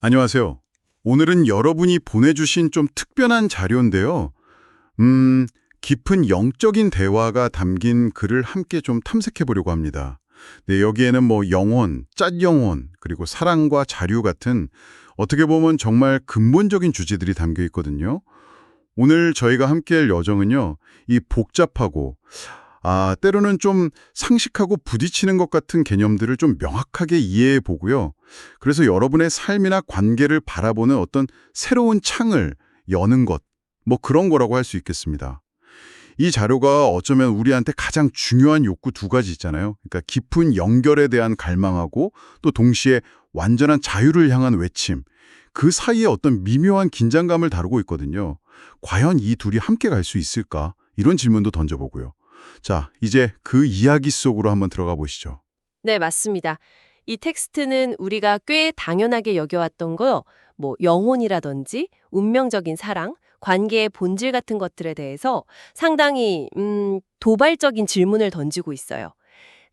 안녕하세요. 오늘은 여러분이 보내주신 좀 특별한 자료인데요. 깊은 영적인 대화가 담긴 글을 함께 좀 탐색해 보려고 합니다. 네, 여기에는 뭐 영혼, 짠영혼, 그리고 사랑과 자유 같은 어떻게 보면 정말 근본적인 주제들이 담겨 있거든요. 오늘 저희가 함께할 여정은요, 이 복잡하고 때로는 좀 상식하고 부딪히는 것 같은 개념들을 좀 명확하게 이해해 보고요. 그래서 여러분의 삶이나 관계를 바라보는 어떤 새로운 창을 여는 것, 뭐 그런 거라고 할 수 있겠습니다. 이 자료가 어쩌면 우리한테 가장 중요한 욕구 두 가지 있잖아요. 그러니까 깊은 연결에 대한 갈망하고 또 동시에 완전한 자유를 향한 외침. 그 사이에 어떤 미묘한 긴장감을 다루고 있거든요. 과연 이 둘이 함께 갈 수 있을까? 이런 질문도 던져보고요. 자, 이제 그 이야기 속으로 한번 들어가 보시죠. 네, 맞습니다. 이 텍스트는 우리가 꽤 당연하게 여겨왔던 거, 뭐 영혼이라든지 운명적인 사랑, 관계의 본질 같은 것들에 대해서 상당히 도발적인 질문을 던지고 있어요.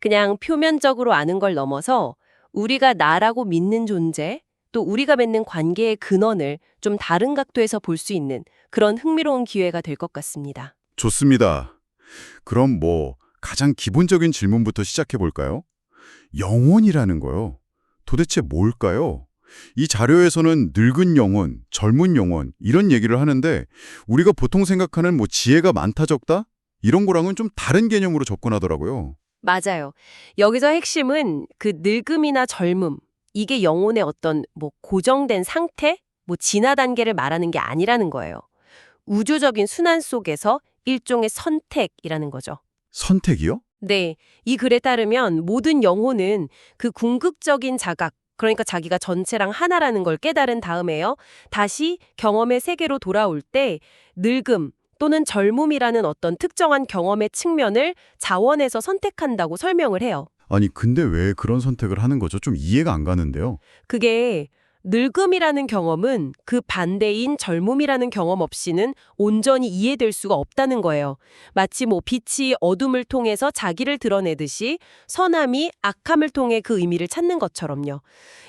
그냥 표면적으로 아는 걸 넘어서 우리가 나라고 믿는 존재, 또 우리가 맺는 관계의 근원을 좀 다른 각도에서 볼 수 있는 그런 흥미로운 기회가 될 것 같습니다. 좋습니다. 그럼 뭐 가장 기본적인 질문부터 시작해 볼까요? 영혼이라는 거요. 도대체 뭘까요? 이 자료에서는 늙은 영혼, 젊은 영혼 이런 얘기를 하는데 우리가 보통 생각하는 뭐 지혜가 많다 적다? 이런 거랑은 좀 다른 개념으로 접근하더라고요. 맞아요. 여기서 핵심은 그 늙음이나 젊음, 이게 영혼의 어떤 뭐 고정된 상태, 뭐 진화 단계를 말하는 게 아니라는 거예요. 우주적인 순환 속에서 일종의 선택이라는 거죠. 선택이요? 네, 이 글에 따르면 모든 영혼은 그 궁극적인 자각, 그러니까 자기가 전체랑 하나라는 걸 깨달은 다음에요. 다시 경험의 세계로 돌아올 때 늙음 또는 젊음이라는 어떤 특정한 경험의 측면을 자원해서 선택한다고 설명을 해요. 아니, 근데 왜 그런 선택을 하는 거죠? 좀 이해가 안 가는데요. 그게 늙음이라는 경험은 그 반대인 젊음이라는 경험 없이는 온전히 이해될 수가 없다는 거예요. 마치 뭐 빛이 어둠을 통해서 자기를 드러내듯이 선함이 악함을 통해 그 의미를 찾는 것처럼요.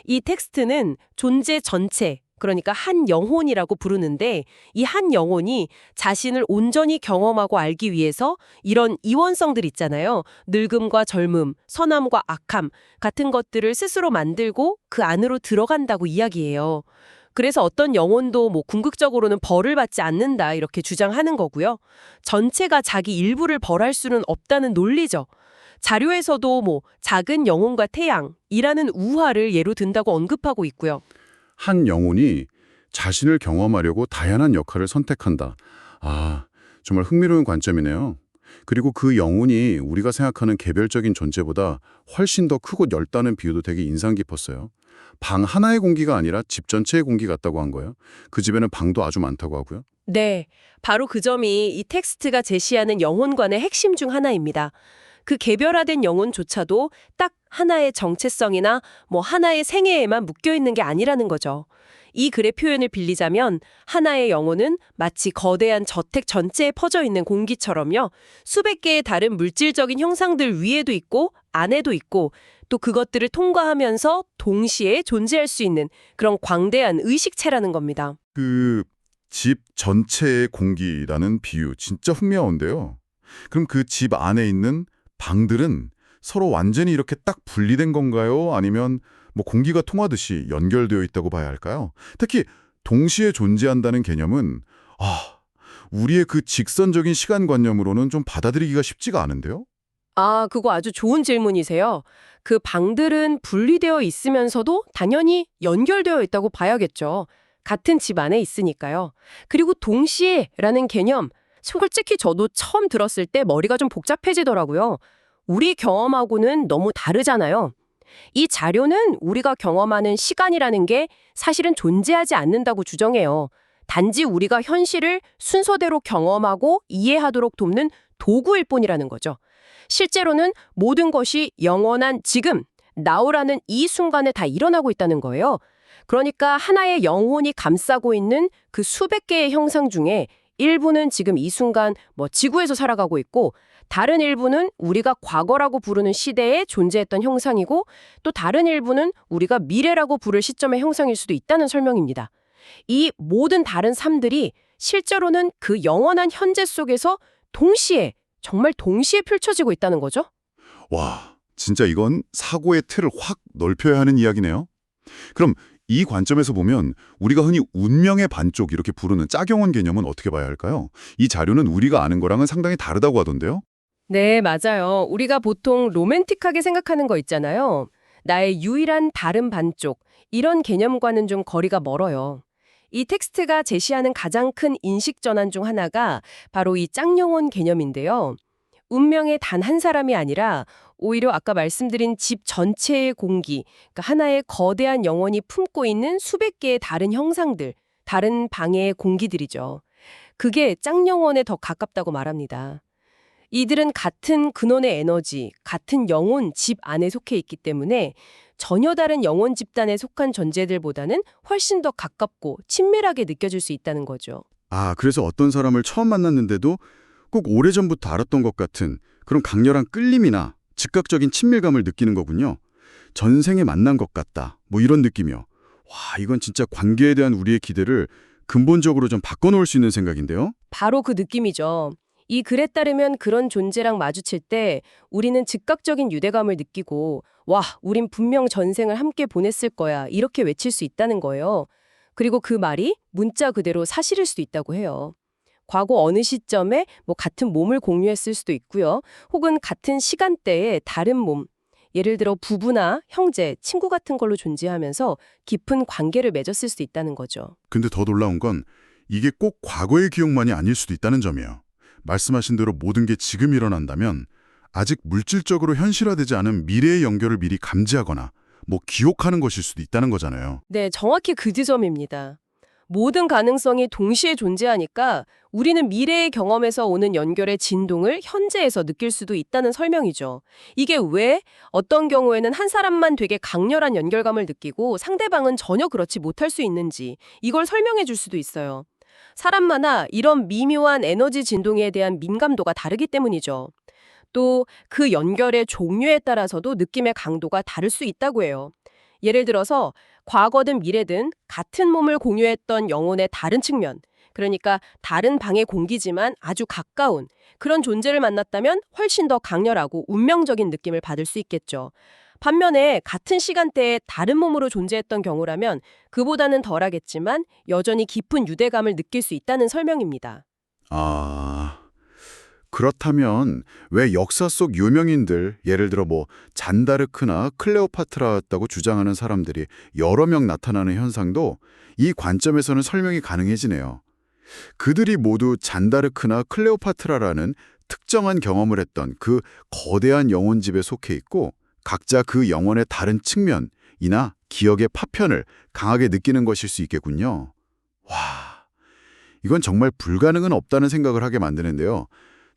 이 텍스트는 존재 전체, 그러니까 한 영혼이라고 부르는데 이 한 영혼이 자신을 온전히 경험하고 알기 위해서 이런 이원성들 있잖아요. 늙음과 젊음, 선함과 악함 같은 것들을 스스로 만들고 그 안으로 들어간다고 이야기해요. 그래서 어떤 영혼도 뭐 궁극적으로는 벌을 받지 않는다 이렇게 주장하는 거고요. 전체가 자기 일부를 벌할 수는 없다는 논리죠. 자료에서도 뭐 작은 영혼과 태양이라는 우화를 예로 든다고 언급하고 있고요. 한 영혼이 자신을 경험하려고 다양한 역할을 선택한다. 정말 흥미로운 관점이네요. 그리고 그 영혼이 우리가 생각하는 개별적인 존재보다 훨씬 더 크고 넓다는 비유도 되게 인상 깊었어요. 방 하나의 공기가 아니라 집 전체의 공기 같다고 한 거예요. 그 집에는 방도 아주 많다고 하고요. 네, 바로 그 점이 이 텍스트가 제시하는 영혼관의 핵심 중 하나입니다. 그 개별화된 영혼조차도 딱 하나의 정체성이나 뭐 하나의 생애에만 묶여 있는 게 아니라는 거죠. 이 글의 표현을 빌리자면 하나의 영혼은 마치 거대한 저택 전체에 퍼져 있는 공기처럼요. 수백 개의 다른 물질적인 형상들 위에도 있고 안에도 있고 또 그것들을 통과하면서 동시에 존재할 수 있는 그런 광대한 의식체라는 겁니다. 그 집 전체의 공기라는 비유 진짜 흥미로운데요. 그럼 그 집 안에 있는 방들은 서로 완전히 이렇게 딱 분리된 건가요? 아니면 뭐 공기가 통하듯이 연결되어 있다고 봐야 할까요? 특히 동시에 존재한다는 개념은 우리의 그 직선적인 시간관념으로는 좀 받아들이기가 쉽지가 않은데요? 아, 그거 아주 좋은 질문이세요. 그 방들은 분리되어 있으면서도 당연히 연결되어 있다고 봐야겠죠. 같은 집 안에 있으니까요. 그리고 동시에라는 개념, 솔직히 저도 처음 들었을 때 머리가 좀 복잡해지더라고요. 우리 경험하고는 너무 다르잖아요. 이 자료는 우리가 경험하는 시간이라는 게 사실은 존재하지 않는다고 주장해요. 단지 우리가 현실을 순서대로 경험하고 이해하도록 돕는 도구일 뿐이라는 거죠. 실제로는 모든 것이 영원한 지금, 나오라는 이 순간에 다 일어나고 있다는 거예요. 그러니까 하나의 영혼이 감싸고 있는 그 수백 개의 형상 중에 일부는 지금 이 순간 지구에서 살아가고 있고 다른 일부는 우리가 과거라고 부르는 시대에 존재했던 형상이고 또 다른 일부는 우리가 미래라고 부를 시점의 형상일 수도 있다는 설명입니다. 이 모든 다른 삶들이 실제로는 그 영원한 현재 속에서 동시에 정말 동시에 펼쳐지고 있다는 거죠. 와, 진짜 이건 사고의 틀을 확 넓혀야 하는 이야기네요. 그럼 이 관점에서 보면 우리가 흔히 운명의 반쪽 이렇게 부르는 짝영원 개념은 어떻게 봐야 할까요? 이 자료는 우리가 아는 거랑은 상당히 다르다고 하던데요. 네, 맞아요. 우리가 보통 로맨틱하게 생각하는 거 있잖아요. 나의 유일한 다른 반쪽. 이런 개념과는 좀 거리가 멀어요. 이 텍스트가 제시하는 가장 큰 인식 전환 중 하나가 바로 이 짝영원 개념인데요. 운명의 단 한 사람이 아니라 오히려 아까 말씀드린 집 전체의 공기, 그러니까 하나의 거대한 영혼이 품고 있는 수백 개의 다른 형상들, 다른 방해의 공기들이죠. 그게 짝영원에 더 가깝다고 말합니다. 이들은 같은 근원의 에너지, 같은 영혼 집 안에 속해 있기 때문에 전혀 다른 영혼 집단에 속한 존재들보다는 훨씬 더 가깝고 친밀하게 느껴질 수 있다는 거죠. 아, 그래서 어떤 사람을 처음 만났는데도 꼭 오래전부터 알았던 것 같은 그런 강렬한 끌림이나 즉각적인 친밀감을 느끼는 거군요. 전생에 만난 것 같다. 뭐 이런 느낌이요. 와, 이건 진짜 관계에 대한 우리의 기대를 근본적으로 좀 바꿔놓을 수 있는 생각인데요. 바로 그 느낌이죠. 이 글에 따르면 그런 존재랑 마주칠 때 우리는 즉각적인 유대감을 느끼고 와, 우린 분명 전생을 함께 보냈을 거야 이렇게 외칠 수 있다는 거예요. 그리고 그 말이 문자 그대로 사실일 수도 있다고 해요. 과거 어느 시점에 같은 몸을 공유했을 수도 있고요. 혹은 같은 시간대에 다른 몸, 예를 들어 부부나 형제, 친구 같은 걸로 존재하면서 깊은 관계를 맺었을 수도 있다는 거죠. 근데 더 놀라운 건 이게 꼭 과거의 기억만이 아닐 수도 있다는 점이에요. 말씀하신 대로 모든 게 지금 일어난다면 아직 물질적으로 현실화되지 않은 미래의 연결을 미리 감지하거나 기억하는 것일 수도 있다는 거잖아요. 네, 정확히 그 지점입니다. 모든 가능성이 동시에 존재하니까 우리는 미래의 경험에서 오는 연결의 진동을 현재에서 느낄 수도 있다는 설명이죠. 이게 왜 어떤 경우에는 한 사람만 되게 강렬한 연결감을 느끼고 상대방은 전혀 그렇지 못할 수 있는지 이걸 설명해 줄 수도 있어요. 사람마다 이런 미묘한 에너지 진동에 대한 민감도가 다르기 때문이죠. 또 그 연결의 종류에 따라서도 느낌의 강도가 다를 수 있다고 해요. 예를 들어서 과거든 미래든 같은 몸을 공유했던 영혼의 다른 측면, 그러니까 다른 방의 공기지만 아주 가까운 그런 존재를 만났다면 훨씬 더 강렬하고 운명적인 느낌을 받을 수 있겠죠. 반면에 같은 시간대에 다른 몸으로 존재했던 경우라면 그보다는 덜하겠지만 여전히 깊은 유대감을 느낄 수 있다는 설명입니다. 아, 그렇다면 왜 역사 속 유명인들, 예를 들어 잔다르크나 클레오파트라였다고 주장하는 사람들이 여러 명 나타나는 현상도 이 관점에서는 설명이 가능해지네요. 그들이 모두 잔다르크나 클레오파트라라는 특정한 경험을 했던 그 거대한 영혼집에 속해 있고 각자 그 영혼의 다른 측면이나 기억의 파편을 강하게 느끼는 것일 수 있겠군요. 와, 이건 정말 불가능은 없다는 생각을 하게 만드는데요.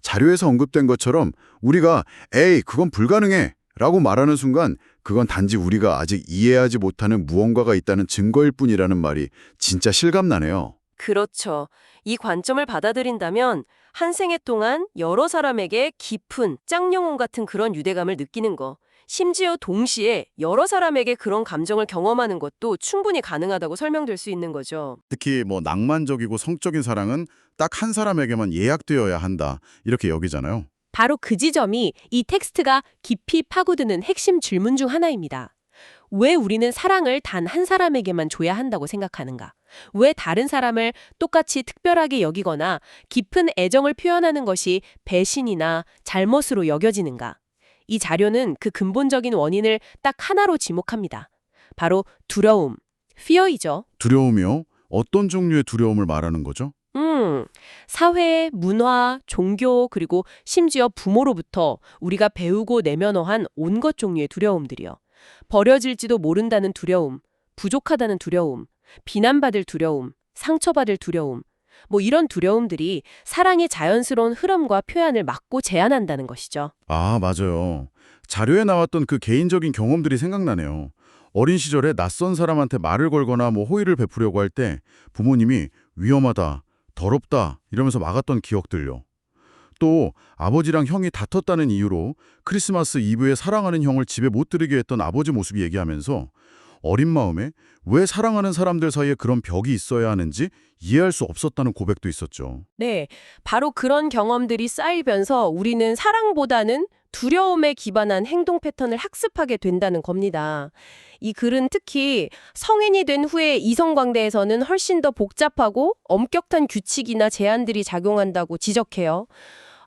자료에서 언급된 것처럼 우리가 에이, 그건 불가능해 라고 말하는 순간 그건 단지 우리가 아직 이해하지 못하는 무언가가 있다는 증거일 뿐이라는 말이 진짜 실감나네요. 그렇죠. 이 관점을 받아들인다면 한 생애 동안 여러 사람에게 깊은 짝영혼 같은 그런 유대감을 느끼는 거, 심지어 동시에 여러 사람에게 그런 감정을 경험하는 것도 충분히 가능하다고 설명될 수 있는 거죠. 특히 낭만적이고 성적인 사랑은 딱 한 사람에게만 예약되어야 한다 이렇게 여기잖아요. 바로 그 지점이 이 텍스트가 깊이 파고드는 핵심 질문 중 하나입니다. 왜 우리는 사랑을 단 한 사람에게만 줘야 한다고 생각하는가? 왜 다른 사람을 똑같이 특별하게 여기거나 깊은 애정을 표현하는 것이 배신이나 잘못으로 여겨지는가? 이 자료는 그 근본적인 원인을 딱 하나로 지목합니다. 바로 두려움, fear이죠. 두려움이요? 어떤 종류의 두려움을 말하는 거죠? 사회, 문화, 종교, 그리고 심지어 부모로부터 우리가 배우고 내면화한 온갖 종류의 두려움들이요. 버려질지도 모른다는 두려움, 부족하다는 두려움, 비난받을 두려움, 상처받을 두려움, 이런 두려움들이 사랑의 자연스러운 흐름과 표현을 막고 제한한다는 것이죠. 아, 맞아요. 자료에 나왔던 그 개인적인 경험들이 생각나네요. 어린 시절에 낯선 사람한테 말을 걸거나 호의를 베푸려고 할 때 부모님이 위험하다, 더럽다 이러면서 막았던 기억들요. 또 아버지랑 형이 다퉜다는 이유로 크리스마스 이브에 사랑하는 형을 집에 못 들이게 했던 아버지 모습이 얘기하면서 어린 마음에 왜 사랑하는 사람들 사이에 그런 벽이 있어야 하는지 이해할 수 없었다는 고백도 있었죠. 네, 바로 그런 경험들이 쌓이면서 우리는 사랑보다는 두려움에 기반한 행동 패턴을 학습하게 된다는 겁니다. 이 글은 특히 성인이 된 후에 이성관계에서는 훨씬 더 복잡하고 엄격한 규칙이나 제한들이 작용한다고 지적해요.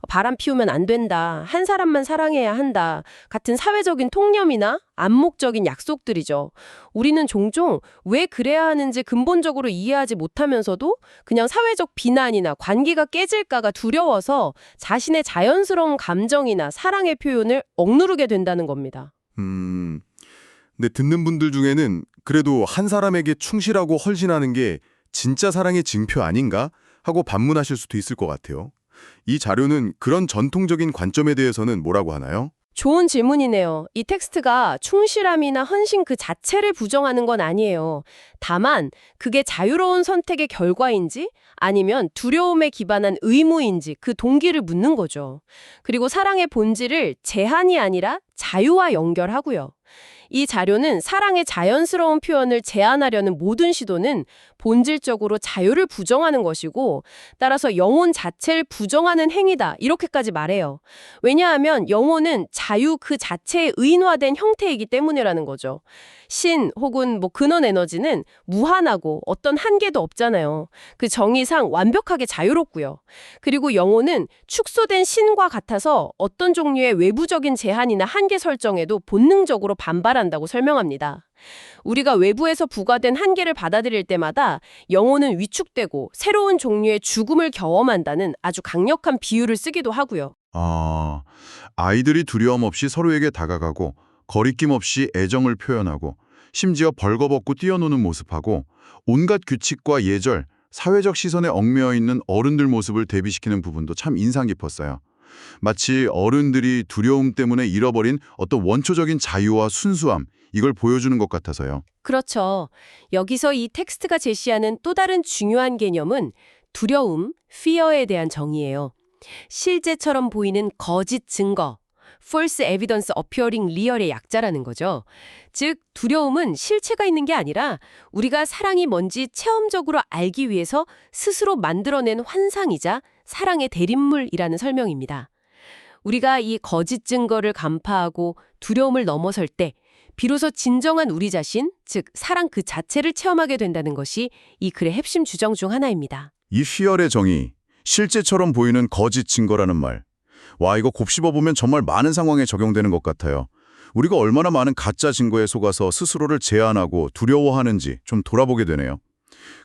바람 피우면 안 된다, 한 사람만 사랑해야 한다 같은 사회적인 통념이나 암묵적인 약속들이죠. 우리는 종종 왜 그래야 하는지 근본적으로 이해하지 못하면서도 그냥 사회적 비난이나 관계가 깨질까가 두려워서 자신의 자연스러운 감정이나 사랑의 표현을 억누르게 된다는 겁니다. 근데 듣는 분들 중에는 그래도 한 사람에게 충실하고 헌신하는 게 진짜 사랑의 징표 아닌가 하고 반문하실 수도 있을 것 같아요. 이 자료는 그런 전통적인 관점에 대해서는 뭐라고 하나요? 좋은 질문이네요. 이 텍스트가 충실함이나 헌신 그 자체를 부정하는 건 아니에요. 다만 그게 자유로운 선택의 결과인지 아니면 두려움에 기반한 의무인지 그 동기를 묻는 거죠. 그리고 사랑의 본질을 제한이 아니라 자유와 연결하고요. 이 자료는 사랑의 자연스러운 표현을 제한하려는 모든 시도는 본질적으로 자유를 부정하는 것이고 따라서 영혼 자체를 부정하는 행위다 이렇게까지 말해요. 왜냐하면 영혼은 자유 그 자체에 의인화된 형태이기 때문이라는 거죠. 신 혹은 근원 에너지는 무한하고 어떤 한계도 없잖아요. 그 정의상 완벽하게 자유롭고요. 그리고 영혼은 축소된 신과 같아서 어떤 종류의 외부적인 제한이나 한계 설정에도 본능적으로 반발한다고 설명합니다. 우리가 외부에서 부과된 한계를 받아들일 때마다 영혼은 위축되고 새로운 종류의 죽음을 경험한다는 아주 강력한 비유를 쓰기도 하고요. 아이들이 두려움 없이 서로에게 다가가고 거리낌 없이 애정을 표현하고 심지어 벌거벗고 뛰어노는 모습하고 온갖 규칙과 예절, 사회적 시선에 얽매여 있는 어른들 모습을 대비시키는 부분도 참 인상 깊었어요. 마치 어른들이 두려움 때문에 잃어버린 어떤 원초적인 자유와 순수함, 이걸 보여주는 것 같아서요. 그렇죠. 여기서 이 텍스트가 제시하는 또 다른 중요한 개념은 두려움, fear에 대한 정의예요. 실제처럼 보이는 거짓 증거, false evidence appearing real의 약자라는 거죠. 즉, 두려움은 실체가 있는 게 아니라 우리가 사랑이 뭔지 체험적으로 알기 위해서 스스로 만들어낸 환상이자 사랑의 대립물이라는 설명입니다. 우리가 이 거짓 증거를 간파하고 두려움을 넘어설 때 비로소 진정한 우리 자신, 즉 사랑 그 자체를 체험하게 된다는 것이 이 글의 핵심 주장 중 하나입니다. 이 희열의 정의, 실제처럼 보이는 거짓 증거라는 말. 와, 이거 곱씹어보면 정말 많은 상황에 적용되는 것 같아요. 우리가 얼마나 많은 가짜 증거에 속아서 스스로를 제한하고 두려워하는지 좀 돌아보게 되네요.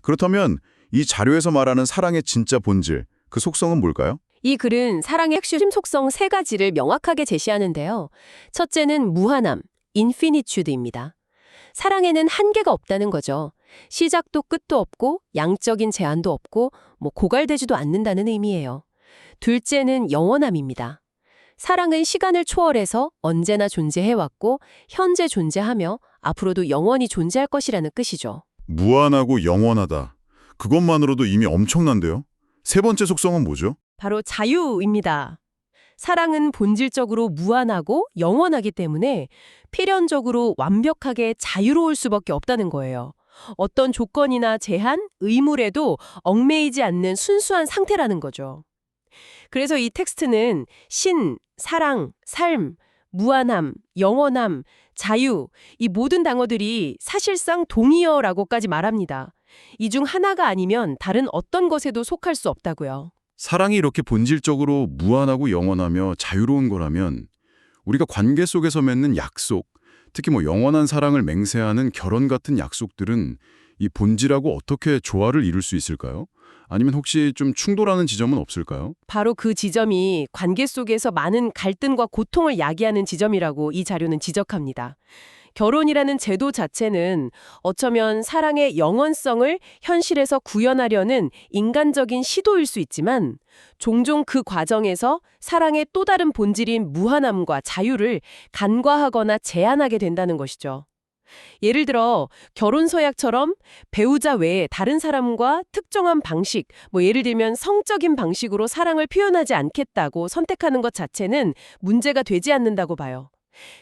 그렇다면 이 자료에서 말하는 사랑의 진짜 본질, 그 속성은 뭘까요? 이 글은 사랑의 핵심 속성 세 가지를 명확하게 제시하는데요. 첫째는 무한함, 인피니튜드입니다. 사랑에는 한계가 없다는 거죠. 시작도 끝도 없고 양적인 제한도 없고 고갈되지도 않는다는 의미예요. 둘째는 영원함입니다. 사랑은 시간을 초월해서 언제나 존재해왔고 현재 존재하며 앞으로도 영원히 존재할 것이라는 뜻이죠. 무한하고 영원하다. 그것만으로도 이미 엄청난데요? 세 번째 속성은 뭐죠? 바로 자유입니다. 사랑은 본질적으로 무한하고 영원하기 때문에 필연적으로 완벽하게 자유로울 수밖에 없다는 거예요. 어떤 조건이나 제한, 의무에도 얽매이지 않는 순수한 상태라는 거죠. 그래서 이 텍스트는 신, 사랑, 삶, 무한함, 영원함, 자유, 이 모든 단어들이 사실상 동의어라고까지 말합니다. 이 중 하나가 아니면 다른 어떤 것에도 속할 수 없다고요. 사랑이 이렇게 본질적으로 무한하고 영원하며 자유로운 거라면 우리가 관계 속에서 맺는 약속, 특히 영원한 사랑을 맹세하는 결혼 같은 약속들은 이 본질하고 어떻게 조화를 이룰 수 있을까요? 아니면 혹시 좀 충돌하는 지점은 없을까요? 바로 그 지점이 관계 속에서 많은 갈등과 고통을 야기하는 지점이라고 이 자료는 지적합니다. 결혼이라는 제도 자체는 어쩌면 사랑의 영원성을 현실에서 구현하려는 인간적인 시도일 수 있지만 종종 그 과정에서 사랑의 또 다른 본질인 무한함과 자유를 간과하거나 제한하게 된다는 것이죠. 예를 들어 결혼 서약처럼 배우자 외에 다른 사람과 특정한 방식, 예를 들면 성적인 방식으로 사랑을 표현하지 않겠다고 선택하는 것 자체는 문제가 되지 않는다고 봐요.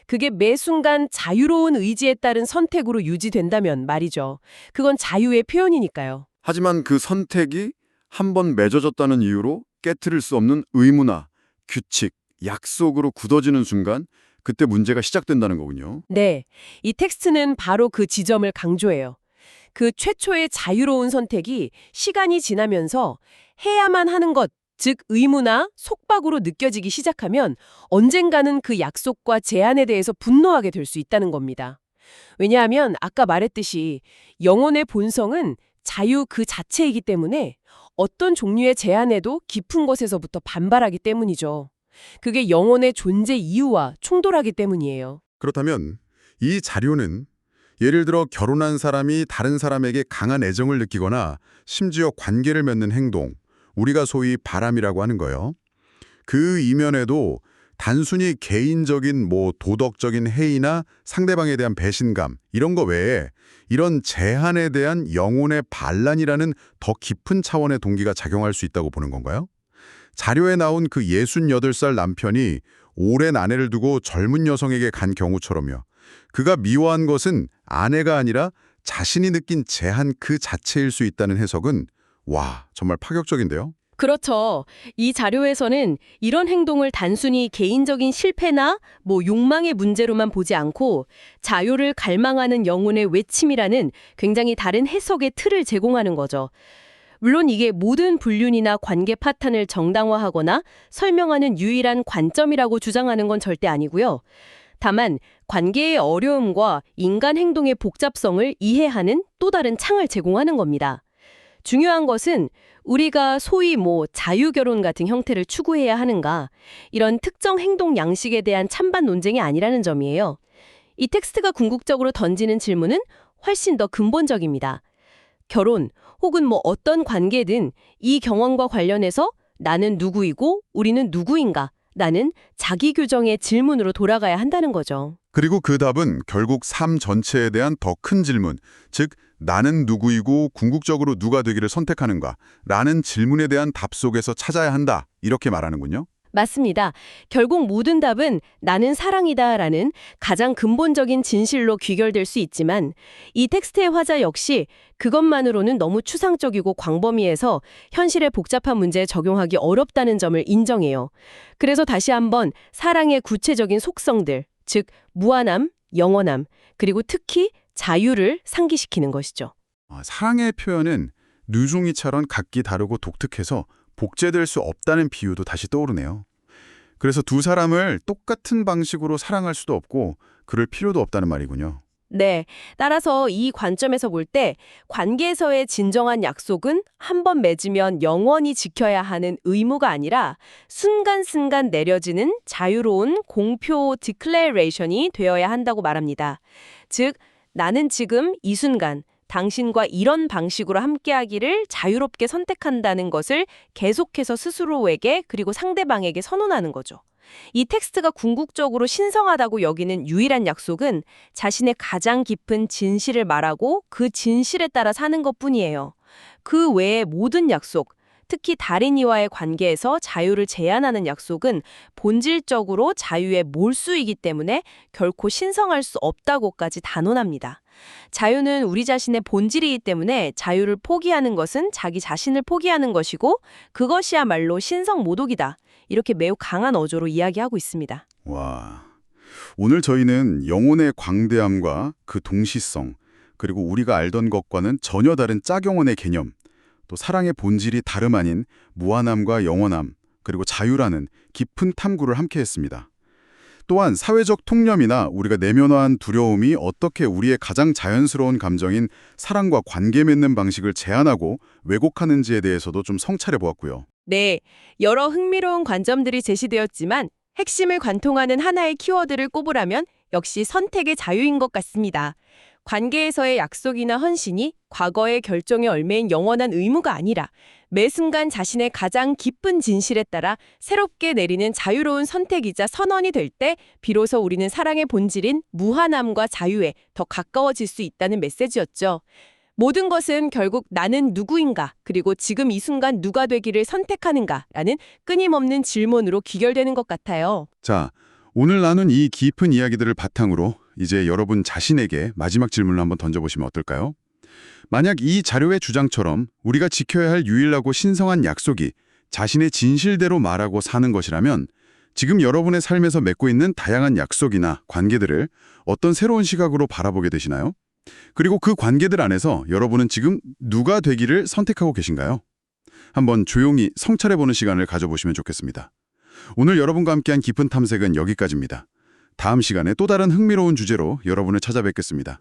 그게 매 순간 자유로운 의지에 따른 선택으로 유지된다면 말이죠. 그건 자유의 표현이니까요. 하지만 그 선택이 한 번 맺어졌다는 이유로 깨트릴 수 없는 의무나 규칙, 약속으로 굳어지는 순간 그때 문제가 시작된다는 거군요. 네, 이 텍스트는 바로 그 지점을 강조해요. 그 최초의 자유로운 선택이 시간이 지나면서 해야만 하는 것, 즉 의무나 속박으로 느껴지기 시작하면 언젠가는 그 약속과 제한에 대해서 분노하게 될 수 있다는 겁니다. 왜냐하면 아까 말했듯이 영혼의 본성은 자유 그 자체이기 때문에 어떤 종류의 제한에도 깊은 곳에서부터 반발하기 때문이죠. 그게 영혼의 존재 이유와 충돌하기 때문이에요. 그렇다면 이 자료는 예를 들어 결혼한 사람이 다른 사람에게 강한 애정을 느끼거나 심지어 관계를 맺는 행동, 우리가 소위 바람이라고 하는 거예요. 그 이면에도 단순히 개인적인 도덕적인 해이나 상대방에 대한 배신감 이런 거 외에 이런 제한에 대한 영혼의 반란이라는 더 깊은 차원의 동기가 작용할 수 있다고 보는 건가요? 자료에 나온 그 68살 남편이 오랜 아내를 두고 젊은 여성에게 간 경우처럼요. 그가 미워한 것은 아내가 아니라 자신이 느낀 제한 그 자체일 수 있다는 해석은 정말 파격적인데요. 그렇죠. 이 자료에서는 이런 행동을 단순히 개인적인 실패나 욕망의 문제로만 보지 않고 자유를 갈망하는 영혼의 외침이라는 굉장히 다른 해석의 틀을 제공하는 거죠. 물론 이게 모든 불륜이나 관계 파탄을 정당화하거나 설명하는 유일한 관점이라고 주장하는 건 절대 아니고요. 다만 관계의 어려움과 인간 행동의 복잡성을 이해하는 또 다른 창을 제공하는 겁니다. 중요한 것은 우리가 소위 자유결혼 같은 형태를 추구해야 하는가, 이런 특정 행동 양식에 대한 찬반 논쟁이 아니라는 점이에요. 이 텍스트가 궁극적으로 던지는 질문은 훨씬 더 근본적입니다. 결혼 혹은 어떤 관계든 이 경험과 관련해서 나는 누구이고 우리는 누구인가? 나는 자기 규정의 질문으로 돌아가야 한다는 거죠. 그리고 그 답은 결국 삶 전체에 대한 더 큰 질문, 즉 나는 누구이고 궁극적으로 누가 되기를 선택하는가? 라는 질문에 대한 답 속에서 찾아야 한다. 이렇게 말하는군요. 맞습니다. 결국 모든 답은 나는 사랑이다라는 가장 근본적인 진실로 귀결될 수 있지만 이 텍스트의 화자 역시 그것만으로는 너무 추상적이고 광범위해서 현실의 복잡한 문제에 적용하기 어렵다는 점을 인정해요. 그래서 다시 한번 사랑의 구체적인 속성들, 즉 무한함, 영원함, 그리고 특히 자유를 상기시키는 것이죠. 사랑의 표현은 누중이처럼 각기 다르고 독특해서 복제될 수 없다는 비유도 다시 떠오르네요. 그래서 두 사람을 똑같은 방식으로 사랑할 수도 없고 그럴 필요도 없다는 말이군요. 네, 따라서 이 관점에서 볼 때 관계에서의 진정한 약속은 한 번 맺으면 영원히 지켜야 하는 의무가 아니라 순간순간 내려지는 자유로운 공표 디클레레이션이 되어야 한다고 말합니다. 즉, 나는 지금 이 순간 당신과 이런 방식으로 함께하기를 자유롭게 선택한다는 것을 계속해서 스스로에게 그리고 상대방에게 선언하는 거죠. 이 텍스트가 궁극적으로 신성하다고 여기는 유일한 약속은 자신의 가장 깊은 진실을 말하고 그 진실에 따라 사는 것뿐이에요. 그 외의 모든 약속, 특히 다른 이와의 관계에서 자유를 제한하는 약속은 본질적으로 자유의 몰수이기 때문에 결코 신성할 수 없다고까지 단언합니다. 자유는 우리 자신의 본질이기 때문에 자유를 포기하는 것은 자기 자신을 포기하는 것이고 그것이야말로 신성모독이다. 이렇게 매우 강한 어조로 이야기하고 있습니다. 오늘 저희는 영혼의 광대함과 그 동시성, 그리고 우리가 알던 것과는 전혀 다른 짝영혼의 개념, 또 사랑의 본질이 다름 아닌 무한함과 영원함, 그리고 자유라는 깊은 탐구를 함께 했습니다. 또한 사회적 통념이나 우리가 내면화한 두려움이 어떻게 우리의 가장 자연스러운 감정인 사랑과 관계 맺는 방식을 제한하고 왜곡하는지에 대해서도 좀 성찰해 보았고요. 네, 여러 흥미로운 관점들이 제시되었지만 핵심을 관통하는 하나의 키워드를 꼽으라면 역시 선택의 자유인 것 같습니다. 관계에서의 약속이나 헌신이 과거의 결정에 얽매인 영원한 의무가 아니라 매 순간 자신의 가장 깊은 진실에 따라 새롭게 내리는 자유로운 선택이자 선언이 될 때 비로소 우리는 사랑의 본질인 무한함과 자유에 더 가까워질 수 있다는 메시지였죠. 모든 것은 결국 나는 누구인가, 그리고 지금 이 순간 누가 되기를 선택하는가라는 끊임없는 질문으로 귀결되는 것 같아요. 자, 오늘 나눈 이 깊은 이야기들을 바탕으로 이제 여러분 자신에게 마지막 질문을 한번 던져보시면 어떨까요? 만약 이 자료의 주장처럼 우리가 지켜야 할 유일하고 신성한 약속이 자신의 진실대로 말하고 사는 것이라면 지금 여러분의 삶에서 맺고 있는 다양한 약속이나 관계들을 어떤 새로운 시각으로 바라보게 되시나요? 그리고 그 관계들 안에서 여러분은 지금 누가 되기를 선택하고 계신가요? 한번 조용히 성찰해보는 시간을 가져보시면 좋겠습니다. 오늘 여러분과 함께한 깊은 탐색은 여기까지입니다. 다음 시간에 또 다른 흥미로운 주제로 여러분을 찾아뵙겠습니다.